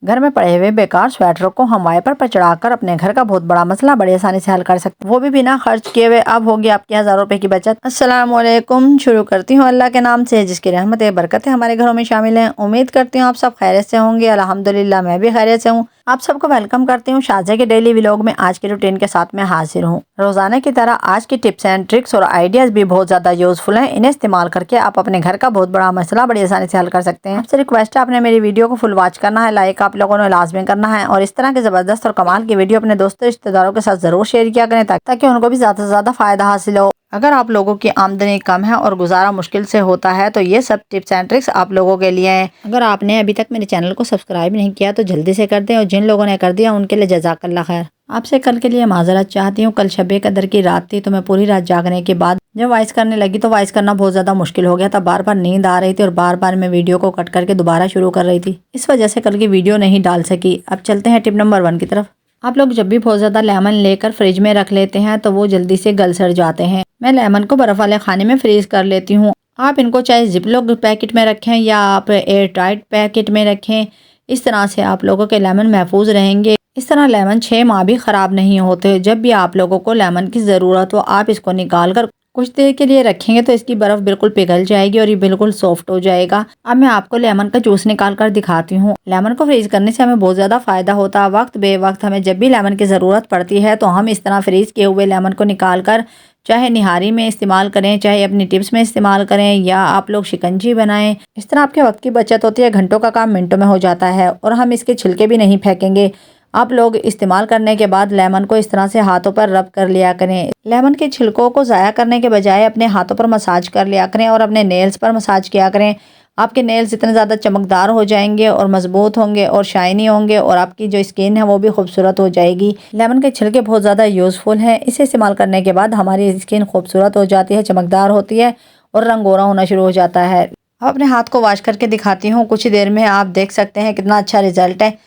घर में पड़े हुए बेकार स्वेटरों को हम वाइपर पर चढ़ाकर अपने घर का बहुत बड़ा मसला बड़ी आसानी से हल कर सकते हैं, वो भी बिना खर्च किए हुए। अब होगी आपकी हज़ारों रुपए की बचत। अस्सलाम वालेकुम। शुरू करती हूँ अल्लाह के नाम से जिसकी रहमत बरकतें हमारे घरों में शामिल हैं। उम्मीद करती हूँ आप सब खैरियत से होंगे। अल्हम्दुलिल्लाह मैं भी खैरियत से हूँ। आप सबको वेलकम करती हूँ शाज़ा के डेली व्लॉग में। आज की रूटीन के साथ मैं हाजिर हूँ। रोजाना की तरह आज की टिप्स एंड ट्रिक्स और आइडियाज भी बहुत ज्यादा यूजफुल हैं। इन्हें इस्तेमाल करके आप अपने घर का बहुत बड़ा मसला बड़ी आसानी से हल कर सकते हैं। आपसे रिक्वेस्ट है आपने मेरी वीडियो को फुल वॉच करना है, लाइक आप लोगों ने लाजमी करना है और इस तरह के जबरदस्त और कमाल की वीडियो अपने दोस्तों रिश्तेदारों के साथ जरूर शेयर किया करें ताकि उनको भी ज्यादा से ज्यादा फायदा हासिल हो। अगर आप लोगों की आमदनी कम है और गुजारा मुश्किल से होता है तो ये सब टिप्स एंड ट्रिक्स आप लोगों के लिए हैं। अगर आपने अभी तक मेरे चैनल को सब्सक्राइब नहीं किया तो जल्दी से कर दें और जिन लोगों ने कर दिया उनके लिए जज़ाकल्लाह खैर। आपसे कल के लिए माजरत चाहती हूँ। कल शब कदर की रात थी तो मैं पूरी रात जागने के बाद जब वॉइस करने लगी तो वॉइस करना बहुत ज़्यादा मुश्किल हो गया था। बार बार नींद आ रही थी और बार बार मैं वीडियो को कट करके दोबारा शुरू कर रही थी। इस वजह से कल की वीडियो नहीं डाल सकी। अब चलते हैं टिप नंबर 1 की तरफ। आप लोग जब भी बहुत ज़्यादा लेमन लेकर फ्रिज में रख लेते हैं तो वो जल्दी से गल सड़ जाते हैं। मैं लेमन को बर्फ़ वाले खाने में फ्रीज कर लेती हूँ। आप इनको चाहे जिपलॉक पैकेट में रखें या आप एयर टाइट पैकेट में रखें, इस तरह से आप लोगों के लेमन महफूज रहेंगे। इस तरह लेमन 6 माह भी ख़राब नहीं होते। जब भी आप लोगों को लेमन की ज़रूरत हो आप इसको निकाल कर कुछ देर के लिए रखेंगे तो इसकी बर्फ़ बिल्कुल पिघल जाएगी और ये बिल्कुल सॉफ्ट हो जाएगा। अब मैं आपको लेमन का जूस निकाल कर दिखाती हूँ। लेमन को फ्रीज करने से हमें बहुत ज़्यादा फ़ायदा होता है। वक्त बे वक्त हमें जब भी लेमन की ज़रूरत पड़ती है तो हम इस तरह फ्रीज किए हुए लेमन को निकाल कर चाहे निहारी में इस्तेमाल करें, चाहे अपनी टिप्स में इस्तेमाल करें या आप लोग शिकंजी बनाएं। इस तरह आपके वक्त की बचत होती है। घंटों का काम मिनटों में हो जाता है और हम इसके छिलके भी नहीं फेंकेंगे। आप लोग इस्तेमाल करने के बाद लेमन को इस तरह से हाथों पर रब कर लिया करें। लेमन के छिलकों को ज़ाया करने के बजाय अपने हाथों पर मसाज कर लिया करें और अपने नेल्स पर मसाज किया करें। आपके नेल्स इतने ज़्यादा चमकदार हो जाएंगे और मजबूत होंगे और शाइनी होंगे और आपकी जो स्किन है वो भी खूबसूरत हो जाएगी। लेमन के छिलके बहुत ज़्यादा यूज़फुल हैं। इसे इस्तेमाल करने के बाद हमारी स्किन खूबसूरत हो जाती है, चमकदार होती है और रंग गोरा होना शुरू हो जाता है। अब अपने हाथ को वॉश करके दिखाती हूँ। कुछ ही देर में आप देख सकते हैं कितना अच्छा रिजल्ट है।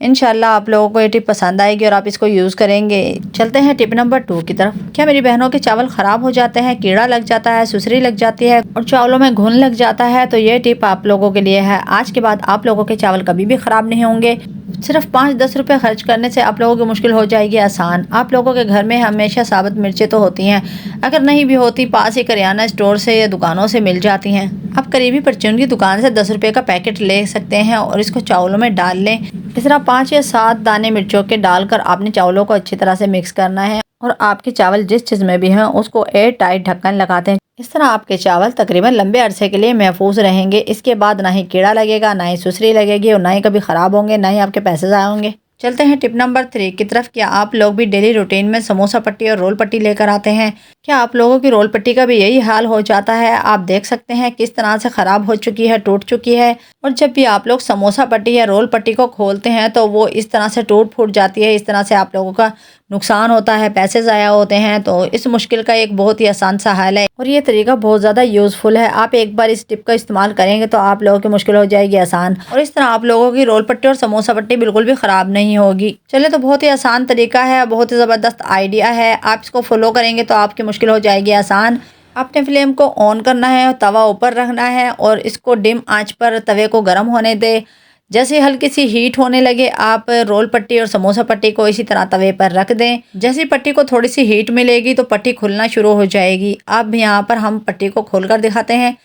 इंशाल्लाह आप लोगों को ये टिप पसंद आएगी और आप इसको यूज़ करेंगे। चलते हैं टिप नंबर 2 की तरफ। क्या मेरी बहनों के चावल ख़राब हो जाते हैं, कीड़ा लग जाता है, सुसरी लग जाती है और चावलों में घुन लग जाता है? तो ये टिप आप लोगों के लिए है। आज के बाद आप लोगों के चावल कभी भी ख़राब नहीं होंगे। सिर्फ 5-10 रुपए खर्च करने से आप लोगों की मुश्किल हो जाएगी आसान। आप लोगों के घर में हमेशा साबुत मिर्चें तो होती हैं, अगर नहीं भी होती पास ही करियाना स्टोर से या दुकानों से मिल जाती हैं। आप करीबी परचून की दुकान से 10 रुपए का पैकेट ले सकते हैं और इसको चावलों में डाल लें। इस तरह 5 या 7 दाने मिर्चों के डालकर आपने चावलों को अच्छी तरह से मिक्स करना है और आपके चावल जिस चीज़ में भी हैं उसको एयर टाइट ढक्कन लगाते हैं। इस तरह आपके चावल तकरीबन लंबे अरसे के लिए महफूज रहेंगे। इसके बाद ना ही कीड़ा लगेगा, ना ही सुसरी लगेगी और ना ही कभी ख़राब होंगे, ना ही आपके पैसे ज़ाया होंगे। चलते हैं टिप नंबर 3 की तरफ। क्या आप लोग भी डेली रूटीन में समोसा पट्टी और रोल पट्टी लेकर आते हैं? क्या आप लोगों की रोल पट्टी का भी यही हाल हो जाता है? आप देख सकते हैं किस तरह से ख़राब हो चुकी है, टूट चुकी है। और जब भी आप लोग समोसा पट्टी या रोल पट्टी को खोलते हैं तो वो इस तरह से टूट फूट जाती है। इस तरह से आप लोगों का नुकसान होता है, पैसे ज़ाया होते हैं। तो इस मुश्किल का एक बहुत ही आसान सा हल है और ये तरीका बहुत ज़्यादा यूज़फुल है। आप एक बार इस टिप का इस्तेमाल करेंगे तो आप लोगों की मुश्किल हो जाएगी आसान और इस तरह आप लोगों की रोल पट्टी और समोसा पट्टी बिल्कुल भी ख़राब नहीं होगी। चले तो बहुत ही आसान तरीका है, बहुत ही ज़बरदस्त आइडिया है। आप इसको फॉलो करेंगे तो आपकी मुश्किल हो जाएगी आसान। आपने फ्लेम को ऑन करना है, तवा ऊपर रखना है और इसको डिम आंच पर तवे को गर्म होने दे। जैसे हल्की सी हीट होने लगे आप रोल पट्टी और समोसा पट्टी को इसी तरह तवे पर रख दें। जैसी पट्टी को थोड़ी सी हीट मिलेगी तो पट्टी खुलना शुरू हो जाएगी। अब यहाँ पर हम पट्टी को खोलकर दिखाते हैं।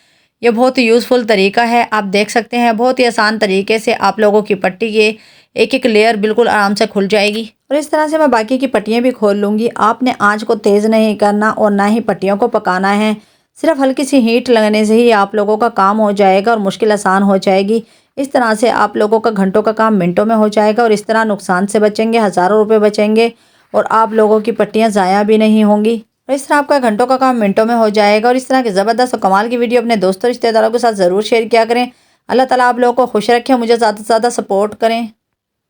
ये बहुत ही यूज़फुल तरीका है। आप देख सकते हैं बहुत ही आसान तरीके से आप लोगों की पट्टी के एक एक लेयर बिल्कुल आराम से खुल जाएगी और इस तरह से मैं बाकी की पट्टियाँ भी खोल लूँगी। आपने आँच को तेज़ नहीं करना और ना ही पट्टियों को पकाना है। सिर्फ हल्की सी हीट लगने से ही आप लोगों का काम हो जाएगा और मुश्किल आसान हो जाएगी। इस तरह से आप लोगों का घंटों का काम मिनटों में हो जाएगा और इस तरह नुकसान से बचेंगे, हज़ारों रुपए बचेंगे और आप लोगों की पट्टियाँ ज़ाया भी नहीं होंगी और इस तरह आपका घंटों का काम मिनटों में हो जाएगा। और इस तरह की ज़बरदस्त और कमाल की वीडियो अपने दोस्तों रिश्तेदारों के साथ ज़रूर शेयर किया करें। अल्लाह ताला आप लोगों को खुश रखे, मुझे ज़्यादा से ज़्यादा सपोर्ट करें।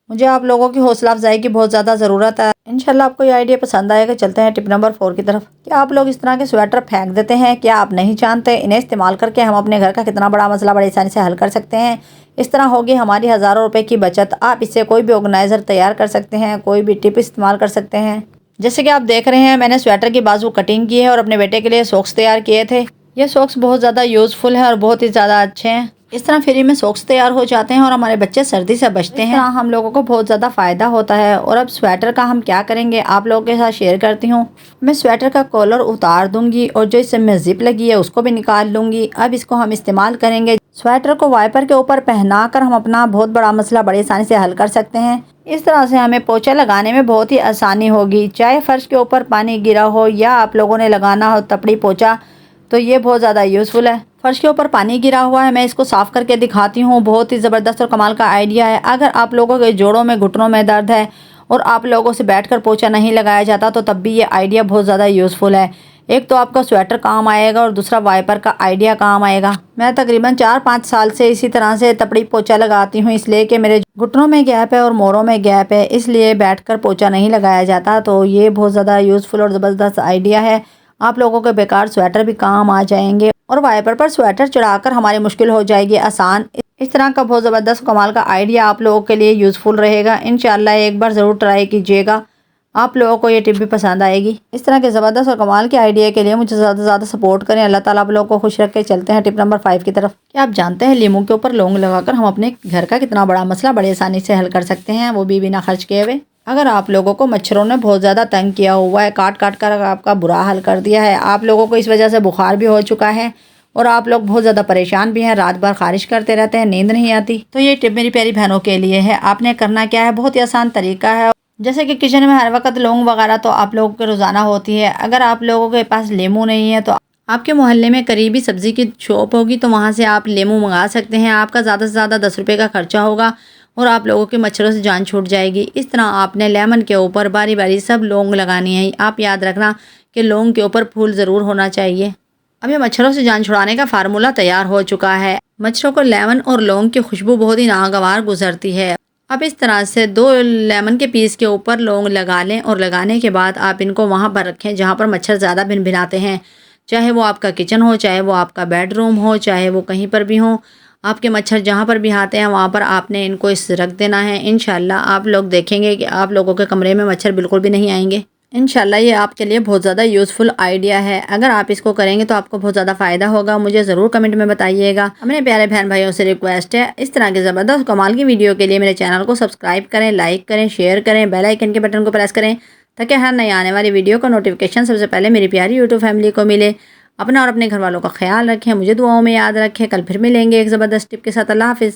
मुझे आप लोगों की हौसला अफजाई की बहुत ज़्यादा ज़रूरत है। इंशाल्लाह आपको ये आइडिया पसंद आएगा। चलते हैं टिप नंबर 4 की तरफ। क्या आप लोग इस तरह के स्वेटर फेंक देते हैं? क्या आप नहीं जानते इन्हें इस्तेमाल करके हम अपने घर का कितना बड़ा मसला बड़ी आसानी से हल कर सकते हैं? इस तरह होगी हमारी हज़ारों रुपए की बचत। आप इससे कोई भी ऑर्गेनाइज़र तैयार कर सकते हैं, कोई भी टिप इस्तेमाल कर सकते हैं। जैसे कि आप देख रहे हैं मैंने स्वेटर की बाजू कटिंग की है और अपने बेटे के लिए सॉक्स तैयार किए थे। ये सॉक्स बहुत ज़्यादा यूज़फुल है और बहुत ही ज़्यादा अच्छे हैं। इस तरह फ्री में सॉक्स तैयार हो जाते हैं और हमारे बच्चे सर्दी से बचते हैं। हम लोगों को बहुत ज़्यादा फ़ायदा होता है। और अब स्वेटर का हम क्या करेंगे आप लोगों के साथ शेयर करती हूँ। मैं स्वेटर का कॉलर उतार दूंगी और जो इससे में जिप लगी है उसको भी निकाल लूँगी। अब इसको हम इस्तेमाल करेंगे। स्वेटर को वाइपर के ऊपर पहना कर हम अपना बहुत बड़ा मसला बड़ी आसानी से हल कर सकते हैं। इस तरह से हमें पोछा लगाने में बहुत ही आसानी होगी। चाहे फर्श के ऊपर पानी गिरा हो या आप लोगों ने लगाना हो तपड़ी पोछा, तो ये बहुत ज़्यादा यूज़फुल है। फर्श के ऊपर पानी गिरा हुआ है, मैं इसको साफ़ करके दिखाती हूँ। बहुत ही ज़बरदस्त और कमाल का आइडिया है। अगर आप लोगों के जोड़ों में घुटनों में दर्द है और आप लोगों से बैठकर पोछा नहीं लगाया जाता, तो तब भी ये आइडिया बहुत ज़्यादा यूज़फुल है। एक तो आपका स्वेटर काम आएगा और दूसरा वाइपर का आइडिया काम आएगा। मैं तकरीबन 4-5 साल से इसी तरह से तपड़ी पोछा लगाती हूँ, इसलिए कि मेरे घुटनों में गैप है और मोरों में गैप है, इसलिए बैठकर पोछा नहीं लगाया जाता। तो ये बहुत ज़्यादा यूज़फुल और ज़बरदस्त आइडिया है। आप लोगों के बेकार स्वेटर भी काम आ जाएंगे और वाइपर पर स्वेटर चढ़ाकर हमारी मुश्किल हो जाएगी आसान। इस तरह का बहुत ज़बरदस्त कमाल का आइडिया आप लोगों के लिए यूज़फुल रहेगा। इंशाल्लाह एक बार ज़रूर ट्राई कीजिएगा, आप लोगों को ये टिप भी पसंद आएगी। इस तरह के ज़बरदस्त और कमाल के आइडिया के लिए मुझे ज़्यादा से ज़्यादा सपोर्ट करें। अल्लाह ताला आप लोगों को खुश रख के। चलते हैं टिप नंबर 5 की तरफ। क्या आप जानते हैं लीमू के ऊपर लौंग लगाकर हम अपने घर का कितना बड़ा मसला बड़ी आसानी से हल कर सकते हैं, वो भी बिना खर्च किए हुए। अगर आप लोगों को मच्छरों ने बहुत ज़्यादा तंग किया हुआ है, काट काट कर आपका बुरा हाल कर दिया है, आप लोगों को इस वजह से बुखार भी हो चुका है और आप लोग बहुत ज़्यादा परेशान भी हैं, रात भर खारिश करते रहते हैं, नींद नहीं आती, तो ये टिप मेरी प्यारी बहनों के लिए है। आपने करना क्या है, बहुत ही आसान तरीका है। जैसे कि किचन में हर वक्त लौंग वगैरह तो आप लोगों के रोज़ाना होती है। अगर आप लोगों के पास लेमू नहीं है तो आपके मोहल्ले में करीबी सब्ज़ी की शॉप होगी, तो वहाँ से आप लेमू मंगा सकते हैं। आपका ज़्यादा से ज़्यादा 10 रुपये का खर्चा होगा और आप लोगों के मच्छरों से जान छूट जाएगी। इस तरह आपने लेमन के ऊपर बारी बारी सब लौंग लगानी है। आप याद रखना कि लौंग के ऊपर फूल ज़रूर होना चाहिए। अब ये मच्छरों से जान छुड़ाने का फार्मूला तैयार हो चुका है। मच्छरों को लेमन और लौंग की खुशबू बहुत ही नागवार गुजरती है। अब इस तरह से 2 लेमन के पीस के ऊपर लौंग लगा लें और लगाने के बाद आप इनको वहाँ पर रखें जहाँ पर मच्छर ज़्यादा भिनभिनाते हैं। चाहे वो आपका किचन हो, चाहे वो आपका बेडरूम हो, चाहे वो कहीं पर भी हो, आपके मच्छर जहाँ पर भी आते हैं वहाँ पर आपने इनको इस रख देना है। इंशाल्लाह आप लोग देखेंगे कि आप लोगों के कमरे में मच्छर बिल्कुल भी नहीं आएंगे। इंशाल्लाह ये आपके लिए बहुत ज़्यादा यूज़फुल आइडिया है। अगर आप इसको करेंगे तो आपको बहुत ज़्यादा फ़ायदा होगा। मुझे ज़रूर कमेंट में बताइएगा। अपने प्यारे बहन भाइयों से रिक्वेस्ट है, इस तरह के ज़बरदस्त कमाल की वीडियो के लिए मेरे चैनल को सब्सक्राइब करें, लाइक करें, शेयर करें, बेल आइकन के बटन को प्रेस करें ताकि हर नई आने वाली वीडियो का नोटिफिकेशन सबसे पहले मेरी प्यारी यूट्यूब फैमिली को मिले। अपना और अपने घर वालों का ख्याल रखें, मुझे दुआओं में याद रखें। कल फिर मिलेंगे एक ज़बरदस्त टिप के साथ। अल्लाह हाफिज़।